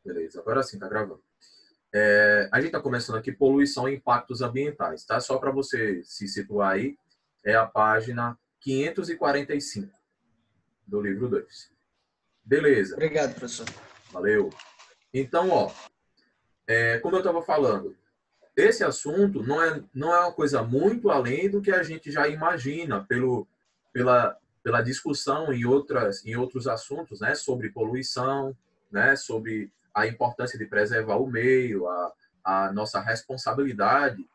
Beleza, agora sim, tá gravando. A gente está começando aqui poluição e impactos ambientais, tá? Só para você se situar aí, é a página 545 do livro 2. Beleza, Obrigado, professor. valeu. Então, como eu estava falando, esse assunto não é uma coisa muito além do que a gente já imagina pela discussão em outros assuntos, né, sobre poluição, né, sobre a importância de preservar o meio, a nossa responsabilidade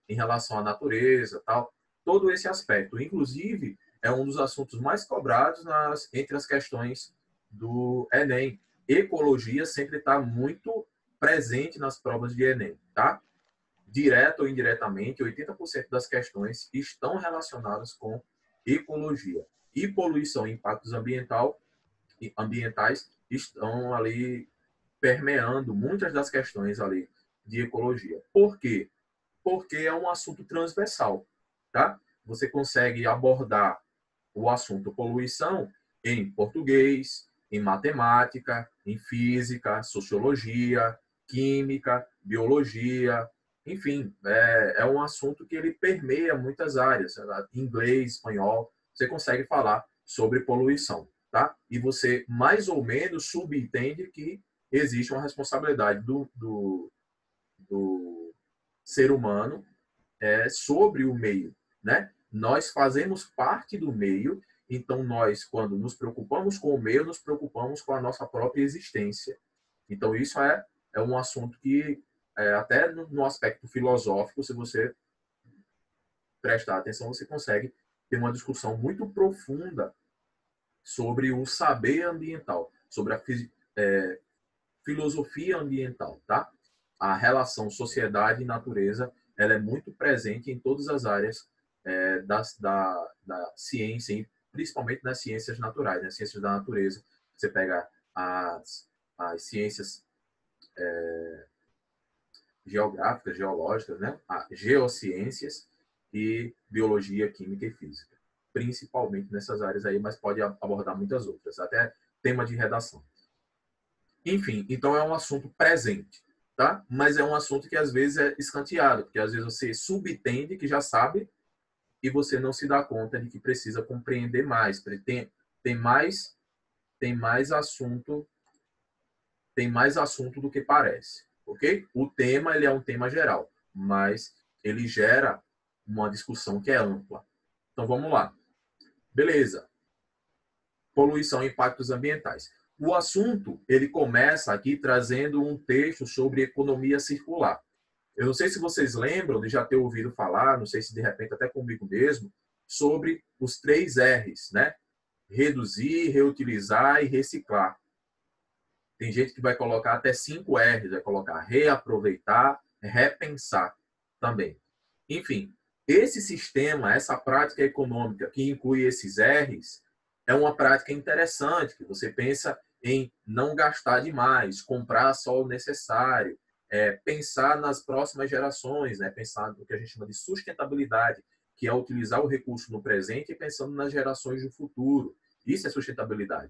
em relação à natureza, tal, todo esse aspecto. Inclusive, é um dos assuntos mais cobrados entre as questões do Enem. Ecologia sempre está muito presente nas provas de Enem, tá? Direto ou indiretamente, 80% das questões estão relacionadas com ecologia. E poluição e impactos ambientais estão ali permeando muitas das questões ali de ecologia. Por quê? Porque é um assunto transversal, tá? Você consegue abordar o assunto poluição em português, em matemática, em física, sociologia, química, biologia, enfim, é um assunto que ele permeia muitas áreas, inglês, espanhol, você consegue falar sobre poluição, tá? E você mais ou menos subentende que existe uma responsabilidade do ser humano sobre o meio, né? Nós fazemos parte do meio, então nós, quando nos preocupamos com o meio, nos preocupamos com a nossa própria existência. Então isso é um assunto que, até no aspecto filosófico, se você prestar atenção, você consegue ter uma discussão muito profunda sobre o saber ambiental, sobre a filosofia ambiental, tá? A relação sociedade e natureza, ela é muito presente em todas as áreas da ciência, principalmente nas ciências naturais, nas ciências da natureza. Você pega as ciências geográficas, geológicas, né? As geociências e biologia, química e física. Principalmente nessas áreas aí, mas pode abordar muitas outras, até tema de redação. Enfim, então é um assunto presente, tá? Mas é um assunto que às vezes é escanteado, porque às vezes você subentende que já sabe e você não se dá conta de que precisa compreender mais, tem mais tem mais assunto tem mais assunto do que parece, ok? O tema ele é um tema geral, mas ele gera uma discussão que é ampla. Então vamos lá, beleza? Poluição e impactos ambientais. O assunto ele começa aqui trazendo um texto sobre economia circular. Eu não sei se vocês lembram de já ter ouvido falar, não sei se de repente até comigo mesmo, sobre os 3 R's, né? Reduzir, reutilizar e reciclar. Tem gente que vai colocar até 5 R's, vai colocar reaproveitar, repensar também. Enfim, esse sistema, essa prática econômica que inclui esses R's, é uma prática interessante, que você pensa em não gastar demais, comprar só o necessário, pensar nas próximas gerações, né? Pensar no que a gente chama de sustentabilidade, que é utilizar o recurso no presente e pensando nas gerações do futuro. Isso é sustentabilidade.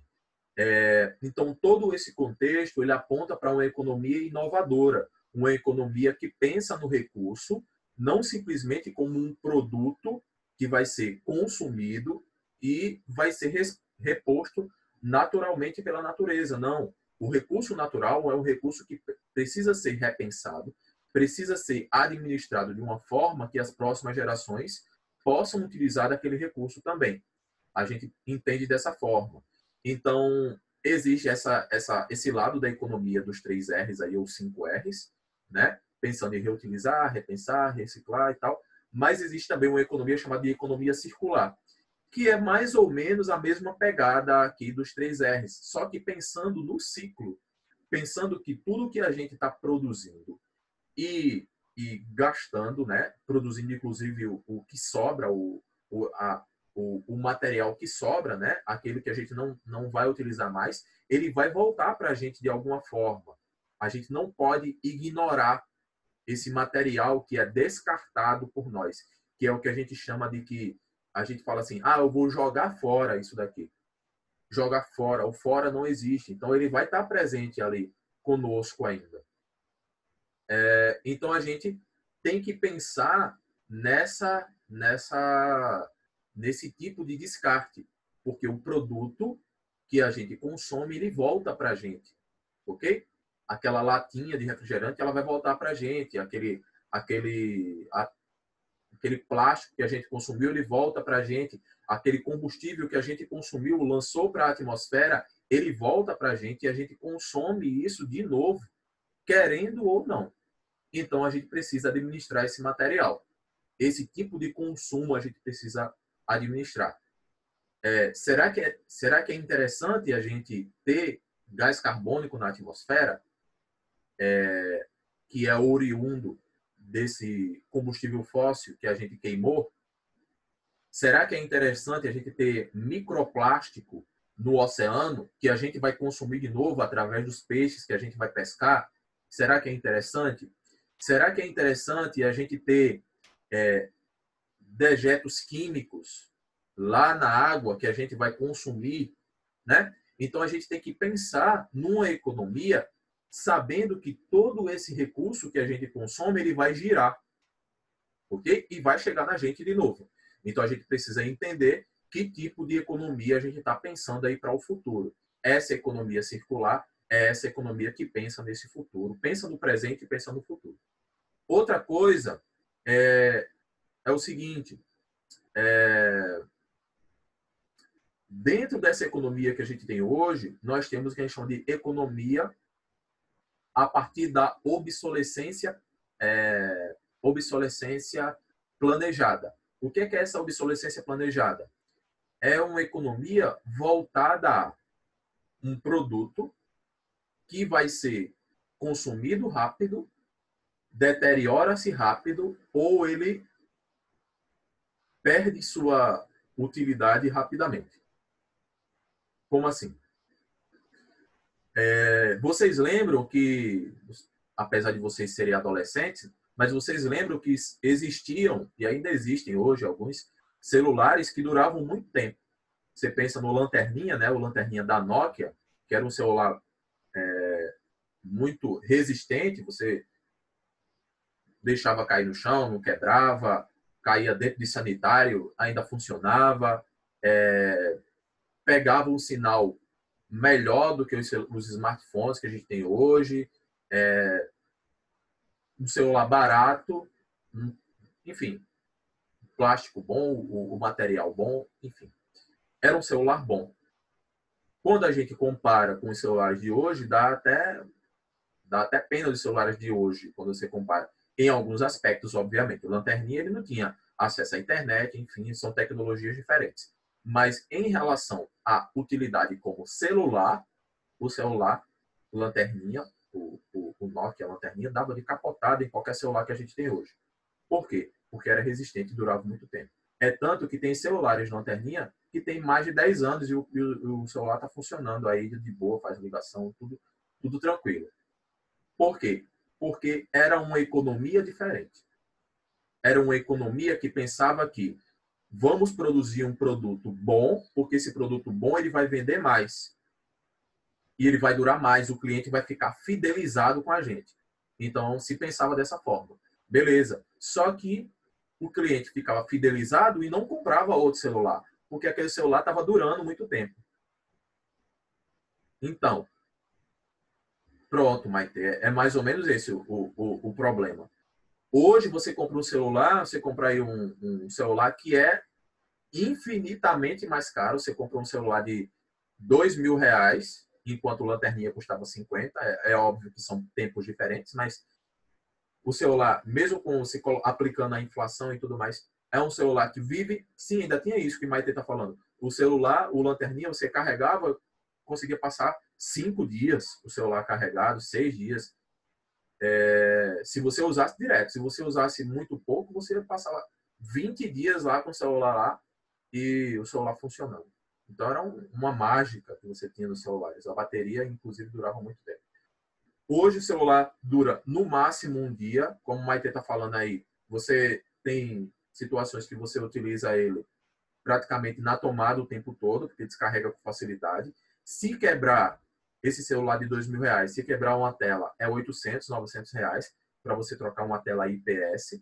Então, todo esse contexto ele aponta para uma economia inovadora, uma economia que pensa no recurso, não simplesmente como um produto que vai ser consumido e vai ser reposto naturalmente pela natureza. Não. O recurso natural é um recurso que precisa ser repensado, precisa ser administrado de uma forma que as próximas gerações possam utilizar aquele recurso também. A gente entende dessa forma. Então, existe esse lado da economia dos 3 R's aí, ou 5 R's, né? Pensando em reutilizar, repensar, reciclar e tal. Mas existe também uma economia chamada de economia circular, que é mais ou menos a mesma pegada aqui dos 3 R's, só que pensando no ciclo, pensando que tudo que a gente está produzindo e gastando, né? Produzindo inclusive o que sobra, o material que sobra, né? Aquele que a gente não vai utilizar mais, ele vai voltar para a gente de alguma forma. A gente não pode ignorar esse material que é descartado por nós, que é o que a gente chama de que a gente fala assim, eu vou jogar fora isso daqui. jogar fora. O fora não existe. Então, ele vai estar presente ali conosco ainda. Então, a gente tem que pensar nesse tipo de descarte, porque o produto que a gente consome, ele volta para a gente, ok? Aquela latinha de refrigerante, ela vai voltar para a gente, aquele plástico que a gente consumiu, ele volta para a gente, aquele combustível que a gente consumiu, lançou para a atmosfera, ele volta para a gente e a gente consome isso de novo, querendo ou não. Então, a gente precisa administrar esse material. Esse tipo de consumo a gente precisa administrar. Será que é interessante a gente ter gás carbônico na atmosfera, que é oriundo desse combustível fóssil que a gente queimou? Será que é interessante a gente ter microplástico no oceano, que a gente vai consumir de novo através dos peixes que a gente vai pescar? Será que é interessante? Será que é interessante a gente ter dejetos químicos lá na água que a gente vai consumir, né? Então, a gente tem que pensar numa economia sabendo que todo esse recurso que a gente consome, ele vai girar, ok? E vai chegar na gente de novo. Então, a gente precisa entender que tipo de economia a gente está pensando aí para o futuro. Essa economia circular é essa economia que pensa nesse futuro. Pensa no presente e pensa no futuro. Outra coisa é o seguinte, dentro dessa economia que a gente tem hoje, nós temos o que a gente chama de economia a partir da obsolescência planejada. O que é essa obsolescência planejada? É uma economia voltada a um produto que vai ser consumido rápido, deteriora-se rápido ou ele perde sua utilidade rapidamente. Como assim? Vocês lembram que, apesar de vocês serem adolescentes, mas vocês lembram que existiam, e ainda existem hoje, alguns celulares que duravam muito tempo. Você pensa no Lanterninha, né? O Lanterninha da Nokia, que era um celular muito resistente, você deixava cair no chão, não quebrava, caía dentro de sanitário, ainda funcionava, pegava um sinal melhor do que os smartphones que a gente tem hoje, um celular barato, enfim, plástico bom, o material bom, enfim. Era um celular bom. Quando a gente compara com os celulares de hoje, dá até pena dos celulares de hoje, quando você compara. Em alguns aspectos, obviamente. O Lanterninha ele não tinha acesso à internet, enfim, são tecnologias diferentes. Mas em relação à utilidade como celular, o celular, o Lanterninha, o Nokia, a Lanterninha, dava de capotada em qualquer celular que a gente tem hoje. Por quê? Porque era resistente e durava muito tempo. É tanto que tem celulares Lanterninha que tem mais de 10 anos e o celular está funcionando aí de boa, faz ligação, tudo tranquilo. Por quê? Porque era uma economia diferente. Era uma economia que pensava que vamos produzir um produto bom, porque esse produto bom ele vai vender mais. E ele vai durar mais, o cliente vai ficar fidelizado com a gente. Então, se pensava dessa forma. Beleza. Só que o cliente ficava fidelizado e não comprava outro celular, porque aquele celular estava durando muito tempo. Então, pronto, Maite, é mais ou menos esse o problema. Hoje você compra um celular, você compra aí um celular que é infinitamente mais caro. Você compra um celular de R$ 2.000, enquanto o Lanterninha custava 50. É óbvio que são tempos diferentes, mas o celular, mesmo com você aplicando a inflação e tudo mais, é um celular que vive. Sim, ainda tinha isso que o Maite está falando. O celular, o Lanterninha, você carregava, conseguia passar 5 dias o celular carregado, 6 dias. Se você usasse direto. Se você usasse muito pouco, você passava 20 dias lá com o celular lá e o celular funcionando. Então, era uma mágica que você tinha nos celulares. A bateria, inclusive, durava muito tempo. Hoje, o celular dura no máximo um dia. Como o Maite está falando aí, você tem situações que você utiliza ele praticamente na tomada o tempo todo, porque descarrega com facilidade. Se quebrar esse celular de R$ 2.000, se quebrar uma tela, é 800, R$ 900 para você trocar uma tela IPS.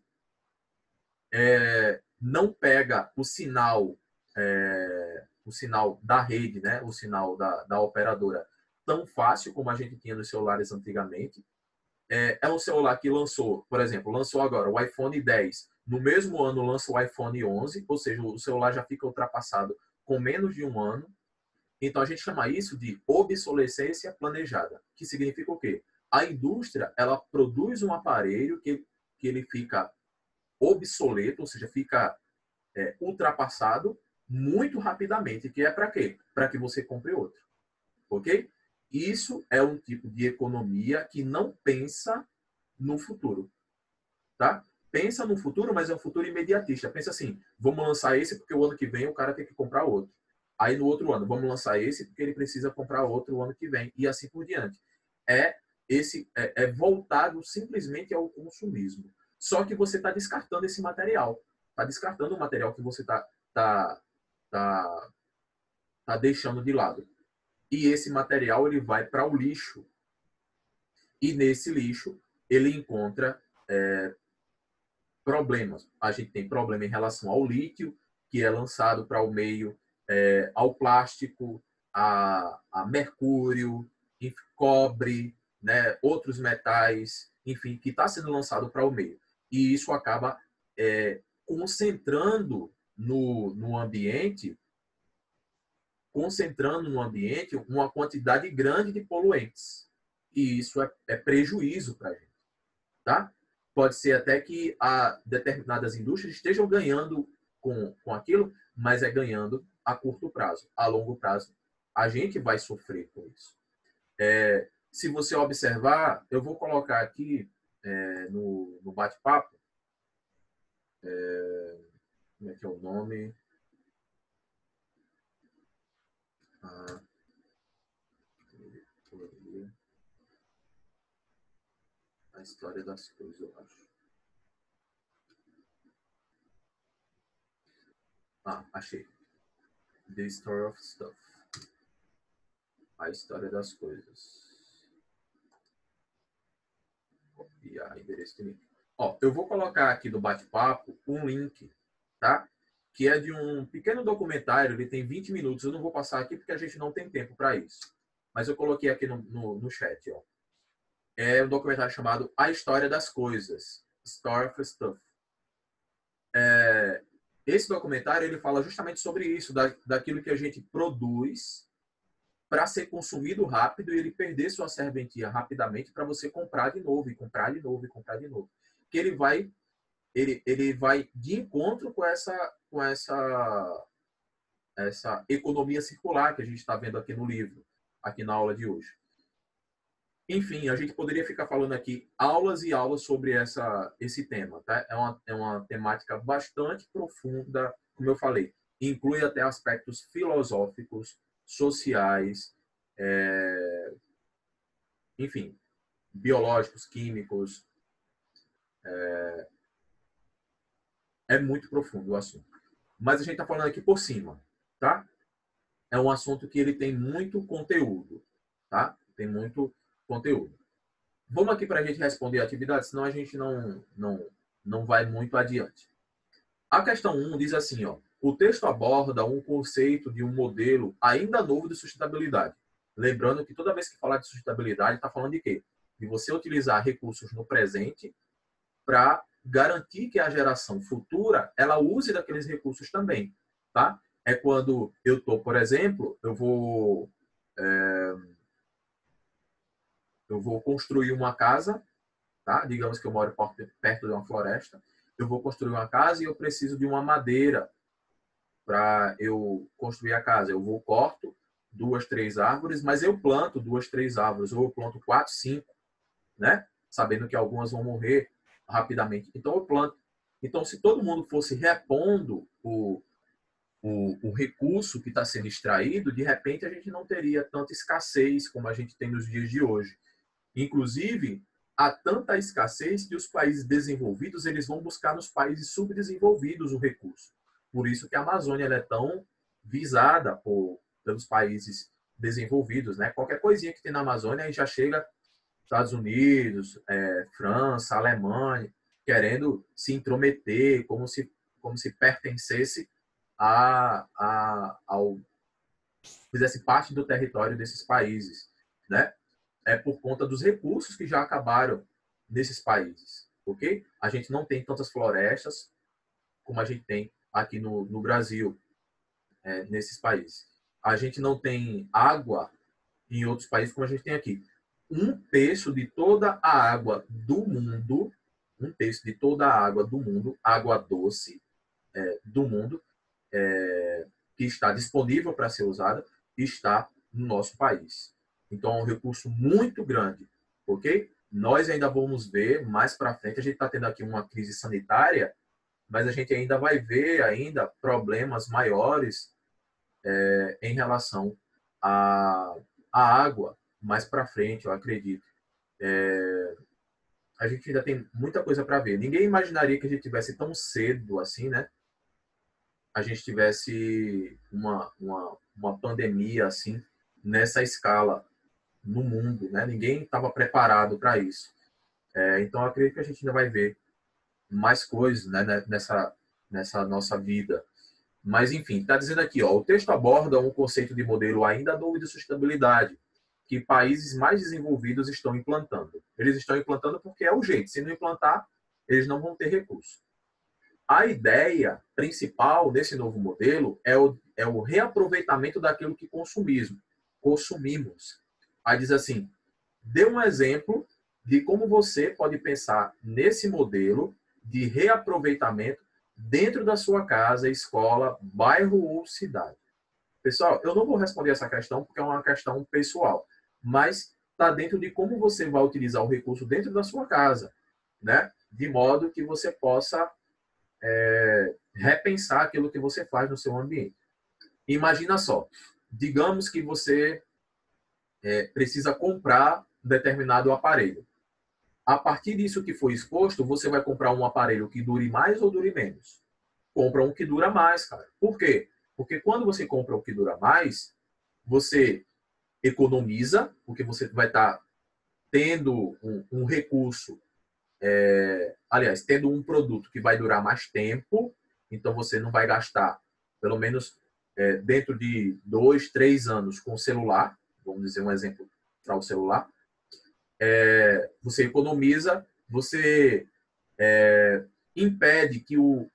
Não pega o sinal da rede, né? O sinal da operadora tão fácil como a gente tinha nos celulares antigamente. É um celular que lançou, por exemplo, lançou agora o iPhone 10. No mesmo ano lança o iPhone 11, ou seja, o celular já fica ultrapassado com menos de um ano. Então a gente chama isso de obsolescência planejada, que significa o quê? A indústria, ela produz um aparelho que ele fica obsoleto, ou seja, fica ultrapassado muito rapidamente, que é para quê? Para que você compre outro. Ok? Isso é um tipo de economia que não pensa no futuro. Tá? Pensa no futuro, mas é um futuro imediatista. Pensa assim, vamos lançar esse porque o ano que vem o cara tem que comprar outro. Aí no outro ano, vamos lançar esse porque ele precisa comprar outro o ano que vem. E assim por diante. É voltado simplesmente ao consumismo. Só que você está descartando esse material. Está descartando o material que você tá deixando de lado. E esse material ele vai para o lixo. E nesse lixo ele encontra problemas. A gente tem problema em relação ao lítio, que é lançado para o meio, ao plástico, a mercúrio, cobre, né, outros metais, enfim, que está sendo lançado para o meio. E isso acaba concentrando no ambiente uma quantidade grande de poluentes. E isso é prejuízo para a gente. Tá? Pode ser até que determinadas indústrias estejam ganhando com aquilo, mas é ganhando a curto prazo. A longo prazo, a gente vai sofrer com isso. Se você observar, eu vou colocar aqui no bate-papo, como é que é o nome? A história das coisas, eu acho. Achei. The Story of Stuff. A história das coisas. Copiar endereço de link. Eu vou colocar aqui no bate-papo um link, tá? Que é de um pequeno documentário, ele tem 20 minutos. Eu não vou passar aqui porque a gente não tem tempo para isso. Mas eu coloquei aqui no chat, ó. É um documentário chamado A História das Coisas, Story of Stuff. Esse documentário ele fala justamente sobre isso, daquilo que a gente produz para ser consumido rápido e ele perder sua serventia rapidamente para você comprar de novo, e comprar de novo, e comprar de novo. Que ele vai de encontro com essa economia circular que a gente está vendo aqui no livro, aqui na aula de hoje. Enfim, a gente poderia ficar falando aqui aulas e aulas sobre esse tema. Tá? É uma temática bastante profunda, como eu falei. Inclui até aspectos filosóficos, sociais, enfim, biológicos, químicos. É muito profundo o assunto. Mas a gente está falando aqui por cima, tá? É um assunto que ele tem muito conteúdo, tá? Tem muito conteúdo. Vamos aqui para a gente responder a atividade, senão a gente não vai muito adiante. A questão 1 diz assim, ó, o texto aborda um conceito de um modelo ainda novo de sustentabilidade. Lembrando que toda vez que falar de sustentabilidade, está falando de quê? De você utilizar recursos no presente para garantir que a geração futura ela use daqueles recursos também, tá? É quando eu estou, por exemplo, eu vou construir uma casa, tá? Digamos que eu moro perto de uma floresta, eu vou construir uma casa e eu preciso de uma madeira para eu construir a casa. Eu corto 2, 3 árvores, mas eu planto 2, 3 árvores, ou eu planto 4, 5, né? Sabendo que algumas vão morrer rapidamente. Então eu planto. Então, se todo mundo fosse repondo o recurso que está sendo extraído, de repente a gente não teria tanta escassez como a gente tem nos dias de hoje. Inclusive, há tanta escassez que os países desenvolvidos eles vão buscar nos países subdesenvolvidos o recurso. Por isso que a Amazônia ela é tão visada pelos países desenvolvidos, né? Qualquer coisinha que tem na Amazônia aí já chega Estados Unidos, França, Alemanha, querendo se intrometer como se pertencesse ao fizesse parte do território desses países, né? É por conta dos recursos que já acabaram nesses países, ok? A gente não tem tantas florestas como a gente tem aqui no Brasil, nesses países. A gente não tem água em outros países como a gente tem aqui. Um terço de toda a água do mundo, um terço de toda a água do mundo, água doce do mundo, que está disponível para ser usada, está no nosso país. Então, é um recurso muito grande, ok? Nós ainda vamos ver mais para frente, a gente está tendo aqui uma crise sanitária, mas a gente ainda vai ver ainda problemas maiores em relação à água mais para frente, eu acredito. A gente ainda tem muita coisa para ver. Ninguém imaginaria que a gente tivesse tão cedo assim, né? A gente tivesse uma pandemia assim, nessa escala no mundo, né? Ninguém estava preparado para isso. Então, eu acredito que a gente ainda vai ver mais coisas, né, nessa nossa vida. Mas, enfim, está dizendo aqui, ó, o texto aborda um conceito de modelo ainda novo de sustentabilidade, que países mais desenvolvidos estão implantando. Eles estão implantando porque é o jeito. Se não implantar, eles não vão ter recurso. A ideia principal desse novo modelo é o reaproveitamento daquilo que consumimos. Aí diz assim, dê um exemplo de como você pode pensar nesse modelo de reaproveitamento dentro da sua casa, escola, bairro ou cidade. Pessoal, eu não vou responder essa questão porque é uma questão pessoal, mas está dentro de como você vai utilizar o recurso dentro da sua casa, né? De modo que você possa repensar aquilo que você faz no seu ambiente. Imagina só, digamos que você precisa comprar um determinado aparelho. A partir disso que foi exposto, você vai comprar um aparelho que dure mais ou dure menos. Compra um que dura mais, cara. Por quê? Porque quando você compra o que dura mais, você economiza, porque você vai estar tendo um recurso, aliás, tendo um produto que vai durar mais tempo, então você não vai gastar, pelo menos dentro de 2, 3 anos com o celular, vamos dizer um exemplo para o celular, você economiza, você impede que o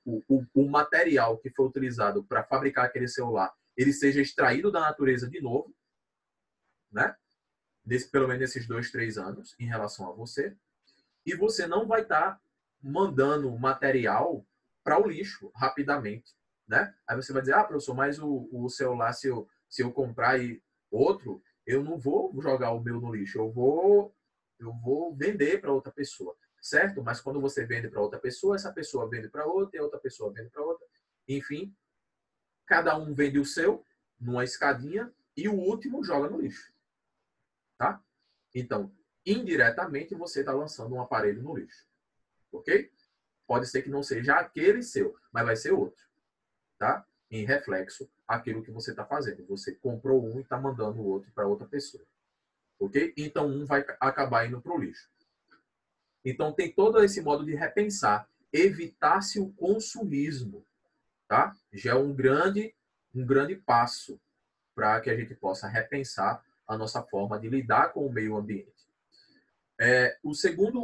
material que foi utilizado para fabricar aquele celular ele seja extraído da natureza de novo, né? Pelo menos nesses 2, 3 anos em relação a você. E você não vai estar mandando material para o lixo rapidamente, né? Aí você vai dizer, professor, mas o celular, se eu comprar outro, eu não vou jogar o meu no lixo, eu vou vender para outra pessoa, certo? Mas quando você vende para outra pessoa, essa pessoa vende para outra, e outra pessoa vende para outra. Enfim, cada um vende o seu numa escadinha e o último joga no lixo, tá? Então, indiretamente, você está lançando um aparelho no lixo, ok? Pode ser que não seja aquele seu, mas vai ser outro, tá? Em reflexo, aquilo que você está fazendo. Você comprou um e está mandando o outro para outra pessoa, ok? Então, um vai acabar indo para o lixo. Então, tem todo esse modo de repensar. Evitar-se o consumismo, tá? Já é um grande passo para que a gente possa repensar a nossa forma de lidar com o meio ambiente.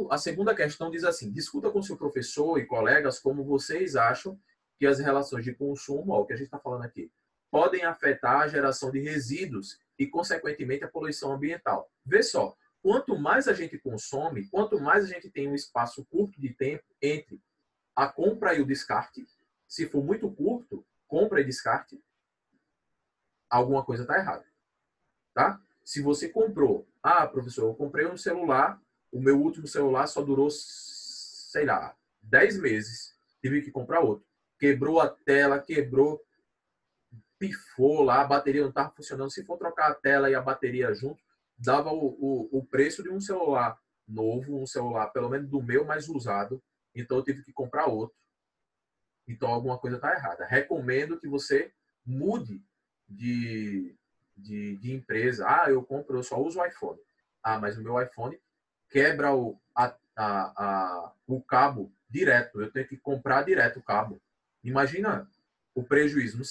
A segunda questão diz assim, discuta com seu professor e colegas como vocês acham que as relações de consumo, o que a gente está falando aqui, podem afetar a geração de resíduos e, consequentemente, a poluição ambiental. Vê só, quanto mais a gente consome, quanto mais a gente tem um espaço curto de tempo entre a compra e o descarte, se for muito curto, compra e descarte, alguma coisa está errada, tá? Se você comprou, professor, eu comprei um celular, o meu último celular só durou, sei lá, 10 meses, tive que comprar outro. Quebrou a tela, pifou lá, a bateria não estava funcionando. Se for trocar a tela e a bateria junto, dava o preço de um celular novo, um celular, pelo menos do meu, mais usado. Então, eu tive que comprar outro. então alguma coisa está errada. Recomendo que você mude de empresa. Ah, eu só uso o iPhone. Ah, mas o meu iPhone quebra o cabo direto. Eu tenho que comprar direto o cabo. Imagina o prejuízo.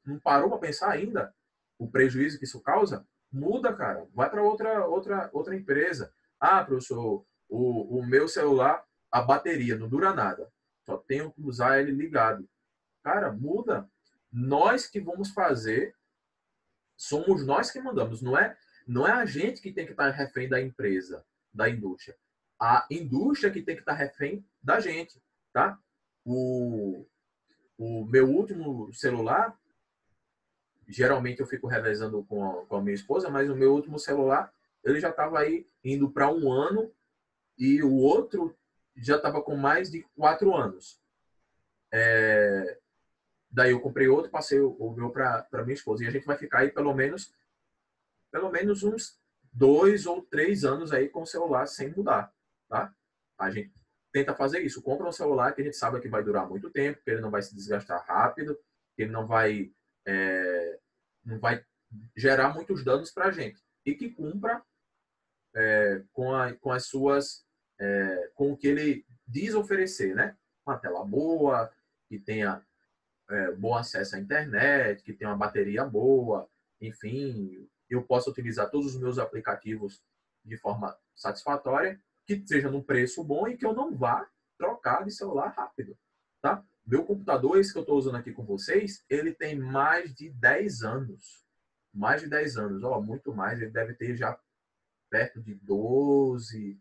Não parou para pensar ainda o prejuízo que isso causa? Muda, cara. Vai para outra empresa. Ah, professor, o meu celular, a bateria não dura nada. Só tenho que usar ele ligado. Cara, muda. Nós que vamos fazer, somos nós que mandamos. Não é a gente que tem que estar refém da empresa, da indústria. A indústria que tem que estar refém da gente, tá? O meu último celular, geralmente eu fico revezando com a minha esposa, mas o meu último celular, ele já estava aí indo para 1 ano e o outro já estava com mais de 4 anos. Daí eu comprei outro, passei o meu para minha esposa. E a gente vai ficar aí pelo menos uns 2 ou 3 anos aí com o celular sem mudar, tá? A gente tenta fazer isso. Compra um celular que a gente sabe que vai durar muito tempo, que ele não vai se desgastar rápido, que ele não vai gerar muitos danos para a gente. E que cumpra com as suas... com o que ele diz oferecer, né? Uma tela boa, que tenha bom acesso à internet, que tenha uma bateria boa, enfim, eu posso utilizar todos os meus aplicativos de forma satisfatória, que seja num preço bom e que eu não vá trocar de celular rápido, tá? Meu computador, esse que eu estou usando aqui com vocês, ele tem mais de 10 anos. Mais de 10 anos, muito mais, ele deve ter já perto de 12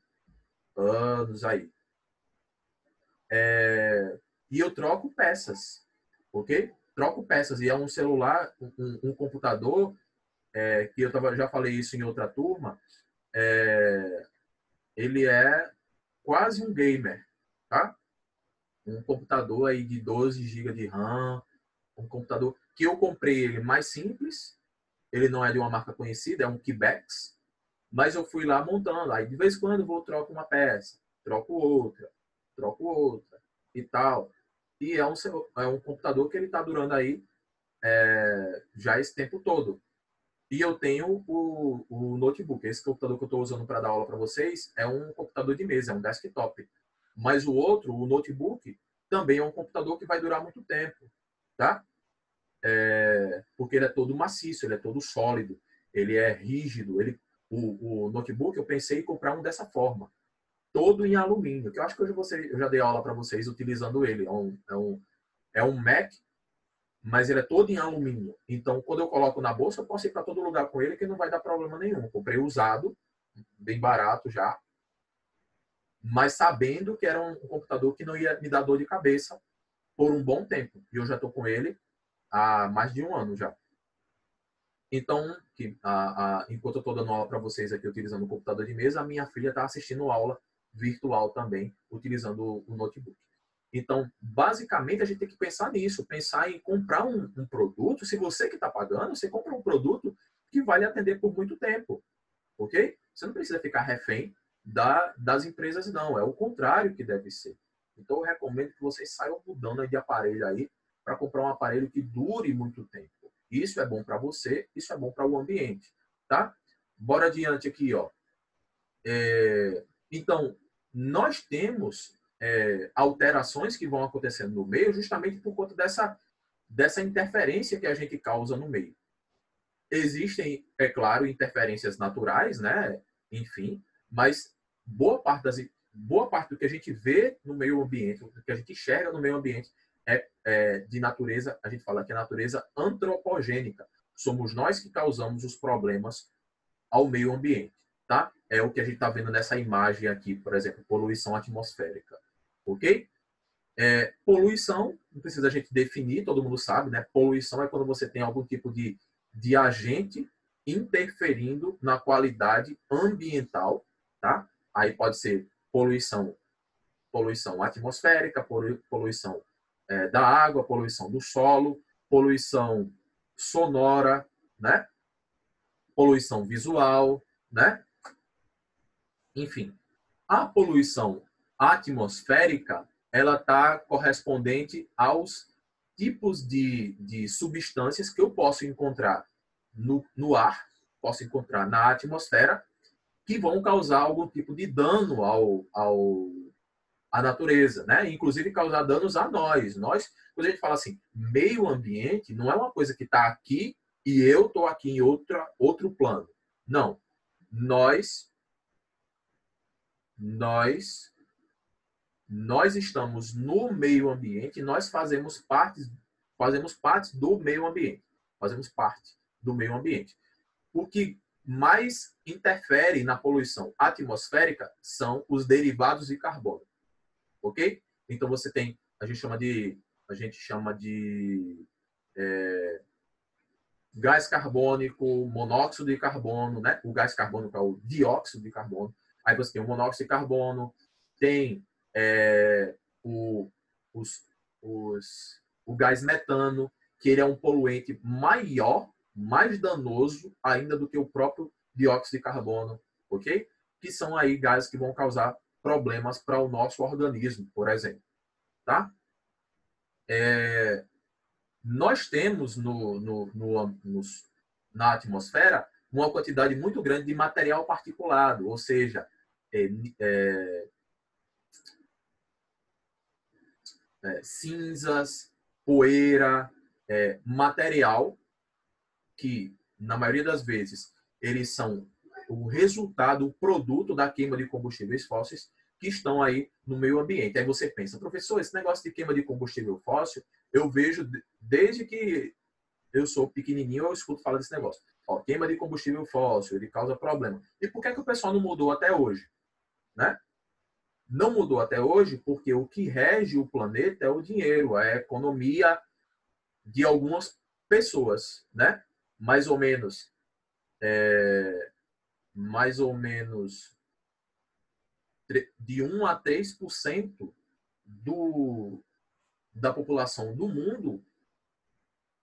anos aí. E eu troco peças, ok? Troco peças. E é um celular, um computador, que eu já falei isso em outra turma, ele é quase um gamer, tá? Um computador aí de 12 GB de RAM, um computador que eu comprei ele mais simples, ele não é de uma marca conhecida, é um Kibex, mas eu fui lá montando. Aí de vez em quando eu troco uma peça, troco outra e tal. E é um computador que ele está durando aí já esse tempo todo. E eu tenho o notebook. Esse computador que eu estou usando para dar aula para vocês é um computador de mesa, é um desktop. Mas o outro, o notebook, também é um computador que vai durar muito tempo, tá? Porque ele é todo maciço, ele é todo sólido, ele é rígido. O notebook, eu pensei em comprar um dessa forma, todo em alumínio, que eu acho que eu já dei aula para vocês utilizando ele. É um Mac, mas ele é todo em alumínio. Então, quando eu coloco na bolsa, eu posso ir para todo lugar com ele que não vai dar problema nenhum. Eu comprei usado, bem barato já, mas sabendo que era um computador que não ia me dar dor de cabeça por um bom tempo. E eu já estou com ele há mais de 1 ano já. Então, enquanto eu estou dando aula para vocês aqui utilizando o computador de mesa, a minha filha está assistindo aula virtual também, utilizando o notebook. Então, basicamente, a gente tem que pensar nisso, pensar em comprar um produto. Se você que está pagando, você compra um produto que vai lhe atender por muito tempo, ok? Você não precisa ficar refém das empresas, não. É o contrário que deve ser. Então, eu recomendo que vocês saiam mudando de aparelho aí para comprar um aparelho que dure muito tempo. Isso é bom para você, isso é bom para o ambiente, tá? Bora adiante aqui, ó. Então, nós temos alterações que vão acontecendo no meio justamente por conta dessa interferência que a gente causa no meio. Existem, é claro, interferências naturais, né? Enfim, mas boa parte do que a gente vê no meio ambiente, do que a gente enxerga no meio ambiente é de natureza, a gente fala que é natureza antropogênica. Somos nós que causamos os problemas ao meio ambiente, tá? É o que a gente está vendo nessa imagem aqui, por exemplo, poluição atmosférica, ok? Poluição, não precisa a gente definir, todo mundo sabe, né? Poluição é quando você tem algum tipo de agente interferindo na qualidade ambiental, tá? Aí pode ser poluição atmosférica, poluição da água, poluição do solo, poluição sonora, né? Poluição visual, né? Enfim, a poluição atmosférica ela está correspondente aos tipos de substâncias que eu posso encontrar no ar, posso encontrar na atmosfera, que vão causar algum tipo de dano à natureza, né? Inclusive causar danos a nós. Quando a gente fala assim, meio ambiente, não é uma coisa que está aqui e eu estou aqui em outro plano. Não. Nós estamos no meio ambiente, nós fazemos parte do meio ambiente. Fazemos parte do meio ambiente. O que mais interfere na poluição atmosférica são os derivados de carbono. Ok? Então você tem, a gente chama de gás carbônico, monóxido de carbono, né? O gás carbônico é o dióxido de carbono. Aí você tem o monóxido de carbono, tem o gás metano, que ele é um poluente maior, mais danoso ainda do que o próprio dióxido de carbono, ok? Que são aí gases que vão causar problemas para o nosso organismo, por exemplo, tá? Nós temos na atmosfera uma quantidade muito grande de material particulado, ou seja, cinzas, poeira, material que, na maioria das vezes, eles são o resultado, o produto da queima de combustíveis fósseis que estão aí no meio ambiente. Aí você pensa, professor, esse negócio de queima de combustível fóssil, eu vejo desde que eu sou pequenininho, eu escuto falar desse negócio. Ó, queima de combustível fóssil, ele causa problema. E por que o pessoal não mudou até hoje? Né? Não mudou até hoje porque o que rege o planeta é o dinheiro, é a economia de algumas pessoas, né? Mais ou menos de 1 a 3% da população do mundo,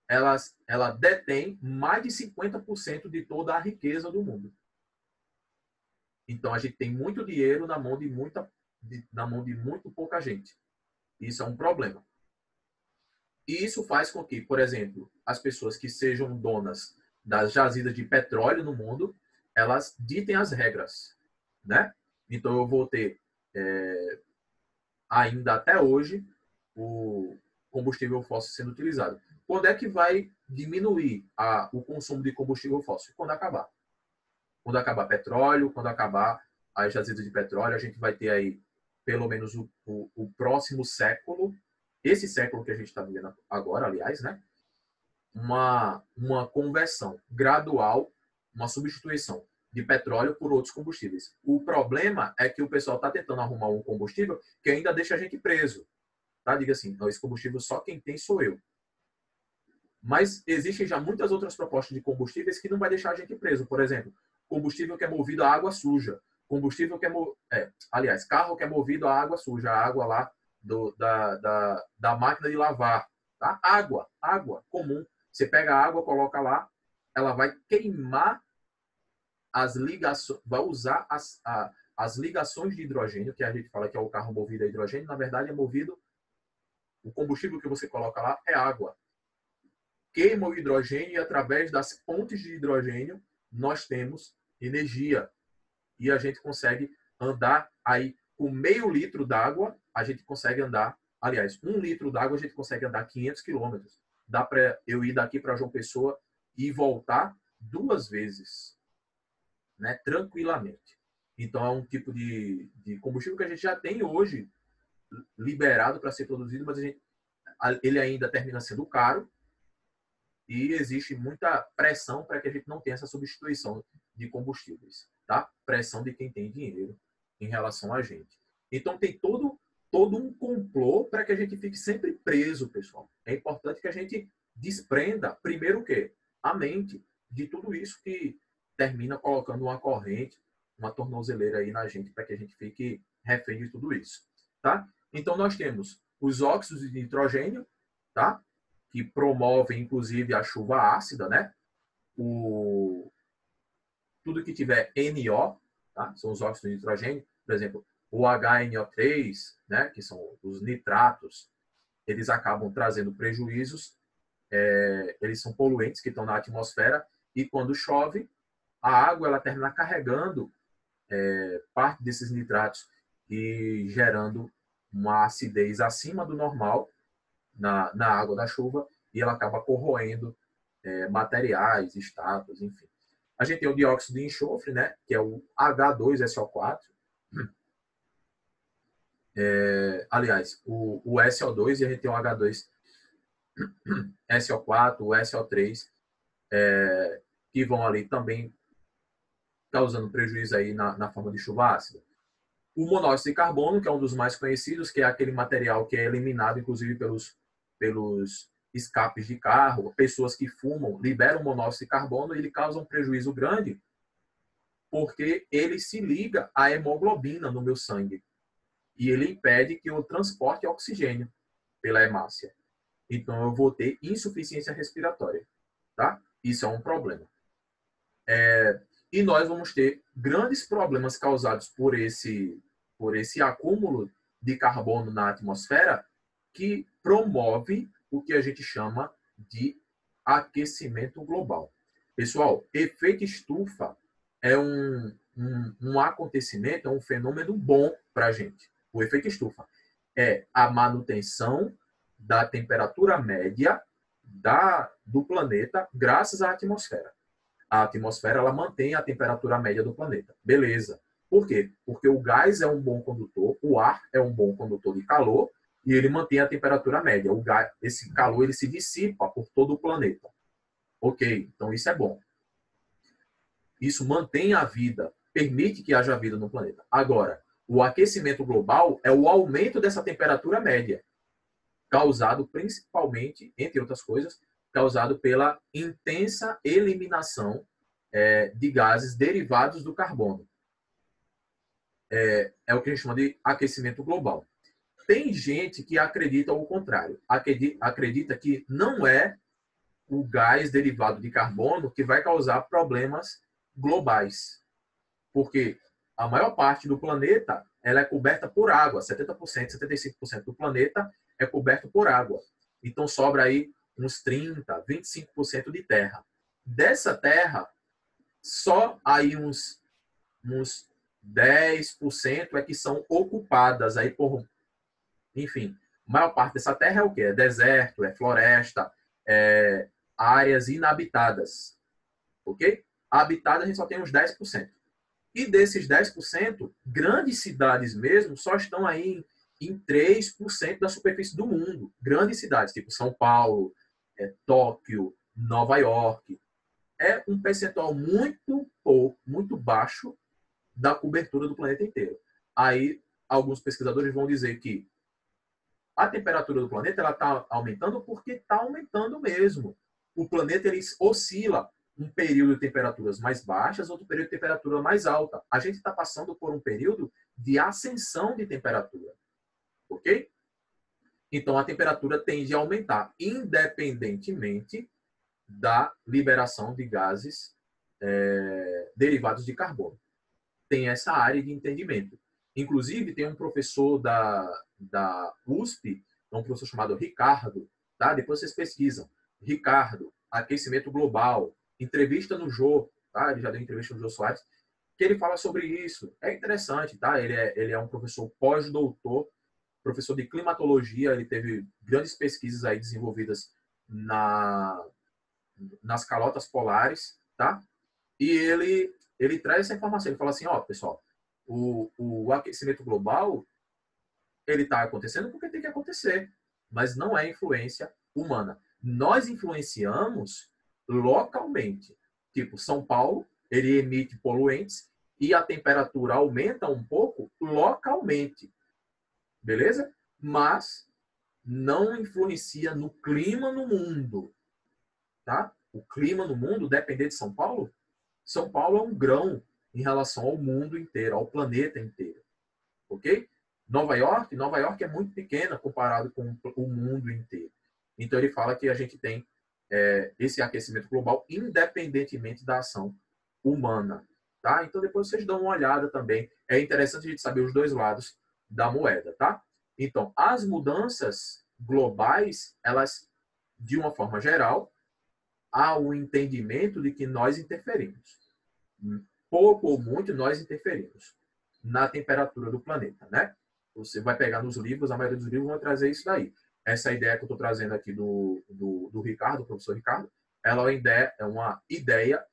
ela detém mais de 50% de toda a riqueza do mundo. Então, a gente tem muito dinheiro na mão de muito pouca gente. Isso é um problema. E isso faz com que, por exemplo, as pessoas que sejam donas das jazidas de petróleo no mundo, elas ditem as regras, né? Então, eu vou ter, ainda até hoje, o combustível fóssil sendo utilizado. Quando é que vai diminuir o consumo de combustível fóssil? Quando acabar. Quando acabar petróleo, quando acabar as jazidas de petróleo, a gente vai ter aí, pelo menos o próximo século, esse século que a gente está vivendo agora, aliás, né? Uma conversão gradual, uma substituição de petróleo por outros combustíveis. O problema é que o pessoal está tentando arrumar um combustível que ainda deixa a gente preso. Tá? Diga assim, não, esse combustível só quem tem sou eu. Mas existem já muitas outras propostas de combustíveis que não vai deixar a gente preso. Por exemplo, combustível que é movido a água suja. Combustível que aliás, carro que é movido a água suja, a água lá da máquina de lavar. Tá? Água comum. Você pega a água, coloca lá, ela vai queimar as ligações, vai usar as ligações de hidrogênio, que a gente fala que é o carro movido a hidrogênio, na verdade é movido, o combustível que você coloca lá é água. Queima o hidrogênio e através das pontes de hidrogênio nós temos energia. E a gente consegue andar aí com meio litro d'água, a gente consegue andar, aliás, 1 litro d'água a gente consegue andar 500 quilômetros. Dá para eu ir daqui para João Pessoa e voltar 2 vezes, né, tranquilamente. Então é um tipo de combustível que a gente já tem hoje liberado para ser produzido, mas ele ainda termina sendo caro e existe muita pressão para que a gente não tenha essa substituição de combustíveis, tá? Pressão de quem tem dinheiro em relação a gente. Então tem todo um complô para que a gente fique sempre preso, pessoal. É importante que a gente desprenda, primeiro o quê? A mente de tudo isso que termina colocando uma corrente, uma tornozeleira aí na gente para que a gente fique refém de tudo isso, tá? Então nós temos os óxidos de nitrogênio, tá? Que promovem, inclusive, a chuva ácida, né? Tudo que tiver NO, tá? São os óxidos de nitrogênio. Por exemplo, o HNO3, né, que são os nitratos, eles acabam trazendo prejuízos, eles são poluentes que estão na atmosfera, e quando chove, a água ela termina carregando parte desses nitratos e gerando uma acidez acima do normal na água da chuva, e ela acaba corroendo materiais, estátuas, enfim. A gente tem o dióxido de enxofre, né, que é o H2SO4. Aliás, o SO2, e a gente tem o H2SO4, o SO3, que vão ali também causando prejuízo aí na forma de chuva ácida. O monóxido de carbono, que é um dos mais conhecidos, que é aquele material que é eliminado, inclusive, pelos escapes de carro. Pessoas que fumam liberam monóxido de carbono e ele causa um prejuízo grande porque ele se liga à hemoglobina no meu sangue e ele impede que eu transporte oxigênio pela hemácia. Então, eu vou ter insuficiência respiratória. Tá? Isso é um problema. E nós vamos ter grandes problemas causados por esse acúmulo de carbono na atmosfera que promove o que a gente chama de aquecimento global. Pessoal, efeito estufa é um acontecimento, é um fenômeno bom para a gente. O efeito estufa é a manutenção da temperatura média do planeta graças à atmosfera. A atmosfera ela mantém a temperatura média do planeta. Beleza. Por quê? Porque o gás é um bom condutor, o ar é um bom condutor de calor e ele mantém a temperatura média. Esse calor ele se dissipa por todo o planeta. Ok, então isso é bom. Isso mantém a vida, permite que haja vida no planeta. Agora, o aquecimento global é o aumento dessa temperatura média, causado principalmente, entre outras coisas, causado pela intensa eliminação de gases derivados do carbono. É o que a gente chama de aquecimento global. Tem gente que acredita o contrário. Acredita que não é o gás derivado de carbono que vai causar problemas globais. Porque a maior parte do planeta ela é coberta por água. 70%, 75% do planeta é coberto por água. Então sobra aí uns 30%, 25% de terra. Dessa terra, só aí uns 10% é que são ocupadas aí por... Enfim, a maior parte dessa terra é o quê? É deserto, é floresta, é áreas inabitadas. Ok? Habitada a gente só tem uns 10%. E desses 10%, grandes cidades mesmo só estão aí em 3% da superfície do mundo. Grandes cidades, tipo São Paulo, Tóquio, Nova York. É um percentual muito baixo da cobertura do planeta inteiro. Aí, alguns pesquisadores vão dizer que a temperatura do planeta está aumentando porque está aumentando mesmo. O planeta ele oscila um período de temperaturas mais baixas, outro período de temperatura mais alta. A gente está passando por um período de ascensão de temperatura. Ok? Então, a temperatura tende a aumentar, independentemente da liberação de gases derivados de carbono. Tem essa área de entendimento. Inclusive, tem um professor da USP, um professor chamado Ricardo, tá? Depois vocês pesquisam. Ricardo, aquecimento global, entrevista no Jô, tá? Ele já deu entrevista no Jô Soares, que ele fala sobre isso. É interessante, tá? Ele é um professor pós-doutor, professor de climatologia, ele teve grandes pesquisas aí desenvolvidas nas calotas polares, tá? E ele traz essa informação, ele fala assim, ó, pessoal, o aquecimento global, ele está acontecendo porque tem que acontecer, mas não é influência humana. Nós influenciamos localmente. Tipo, São Paulo, ele emite poluentes e a temperatura aumenta um pouco localmente. Beleza? Mas não influencia no clima no mundo. Tá? O clima no mundo, depender de São Paulo é um grão em relação ao mundo inteiro, ao planeta inteiro. Ok? Nova York é muito pequena comparado com o mundo inteiro. Então, ele fala que a gente tem esse aquecimento global independentemente da ação humana. tá? Então depois vocês dão uma olhada também. É interessante a gente saber os dois lados da moeda, tá? Então, as mudanças globais, elas, de uma forma geral, há o entendimento de que nós interferimos. Pouco ou muito, nós interferimos na temperatura do planeta, né? Você vai pegar nos livros, a maioria dos livros vão trazer isso daí. Essa ideia que eu estou trazendo aqui do Ricardo, do professor Ricardo, ela é uma ideia